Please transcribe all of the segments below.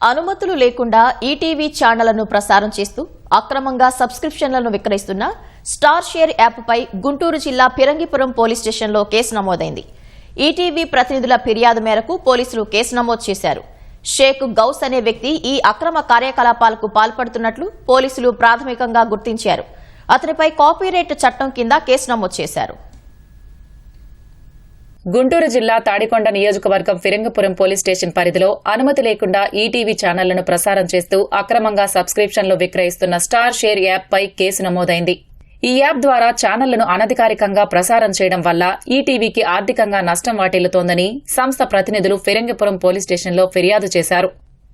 అనుమతులు లేకుండా ఈటీవీ ఛానళ్లను ప్రసారం చేస్తూ అక్రమంగా సబ్స్క్రిప్షన్లను విక్రయిస్తున్న స్టార్ షేర్ యాప్పై గుంటూరు జిల్లా ఫిరంగిపురం పోలీస్ స్టేషన్లో కేసు నమోదైంది. ఈటీవీ ప్రతినిధుల ఫిర్యాదు మేరకు పోలీసులు కేసు నమోదు చేశారు. షేక్ గౌస్ అనే వ్యక్తి ఈ అక్రమ కార్యకలాపాలకు పాల్పడుతున్నట్లు పోలీసులు ప్రాథమికంగా గుర్తించారు. అతనిపై కాపీరైట్ చట్టం కింద కేసు నమోదు చేశారు. గుంటూరు జిల్లా తాడికొండ నియోజకవర్గం ఫిరంగిపురం పోలీస్ స్టేషన్ పరిధిలో అనుమతి లేకుండా ఈటీవీ ఛానళ్లను ప్రసారం చేస్తూ అక్రమంగా సబ్స్క్రిప్షన్లు విక్రయిస్తున్న స్టార్ షేర్ యాప్పై కేసు నమోదైంది. ఈ యాప్ ద్వారా ఛానళ్లను అనధికారికంగా ప్రసారం చేయడం వల్ల ఈటీవీకి ఆర్థికంగా నష్టం వాటిల్లుతోందని సంస్థ ప్రతినిధులు ఫిరంగిపురం పోలీస్ స్టేషన్లో ఫిర్యాదు చేశారు.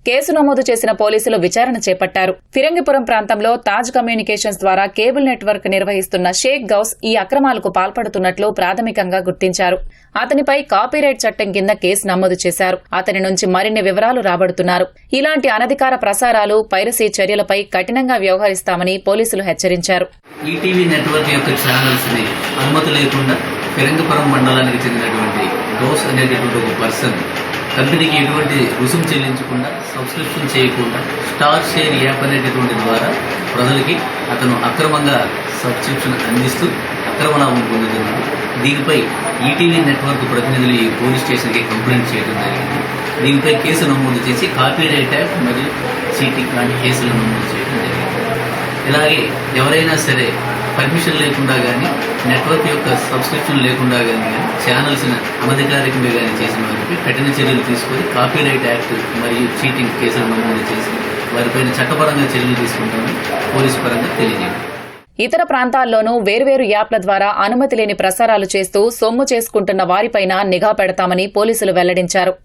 కేసు నమోదు చేసిన పోలీసులు విచారణ చేపట్టారు. ఫిరంగిపురం ప్రాంతంలో తాజ్ కమ్యూనికేషన్స్ ద్వారా కేబుల్ నెట్వర్క్ నిర్వహిస్తున్న షేక్ గౌస్ ఈ అక్రమాలకు పాల్పడుతున్నట్లు ప్రాథమికంగా గుర్తించారు. అతనిపై కాపీరైట్ చట్టం కింద కేసు నమోదు చేశారు. అతని నుంచి మరిన్ని వివరాలు రాబడుతున్నారు. ఇలాంటి అనధికార ప్రసారాలు, పైరసీ చర్యలపై కఠినంగా వ్యవహరిస్తామని పోలీసులు హెచ్చరించారు. ఈటీవీ నెట్వర్క్ యొక్క ఛానల్స్ ని అనుమతి లేకుండా ఫిరంగిపురం మండలానికి చెందినటువంటి గౌస్ అనేటటువంటి ఒక పర్సన్ కంపెనీకి ఎటువంటి రుసుము చెల్లించకుండా, సబ్స్క్రిప్షన్ చేయకుండా స్టార్ షేర్ యాప్ అనేటటువంటి ద్వారా ప్రజలకి అతను అక్రమంగా సబ్స్క్రిప్షన్ అందిస్తూ అక్రమ లాభం పొందుతున్నాడు. దీనిపై ఈటీవీ నెట్వర్క్ ప్రతినిధులు ఈ పోలీస్ స్టేషన్కి కంప్లైంట్ చేయడం జరిగింది. దీనిపై కేసు నమోదు చేసి కాపీరైట్ యాక్ట్ మరియు చీటింగ్ లాంటి కేసులు నమోదు చేయడం జరిగింది. ఇలాగే ఎవరైనా సరే పర్మిషన్ లేకుండా కానీ, నెట్వర్క్ యొక్క సబ్స్క్రిప్షన్ లేకుండా కానీ ఛానల్స్ అనధికారికంగా కానీ చేసిన వారికి కఠిన చర్యలు తీసుకొని కాపీరైట్ యాక్ట్ మరియు చీటింగ్ కేసులు నమోదు చేసి వారిపైన చట్టపరంగా చర్యలు తీసుకుంటామని పోలీసు పరంగా తెలియజేయండి. ఇతర ప్రాంతాల్లోనూ వేర్వేరు యాప్ల ద్వారా అనుమతి లేని ప్రసారాలు చేస్తూ సొమ్ము చేసుకుంటున్న వారిపైన నిఘా పెడతామని పోలీసులు వెల్లడించారు.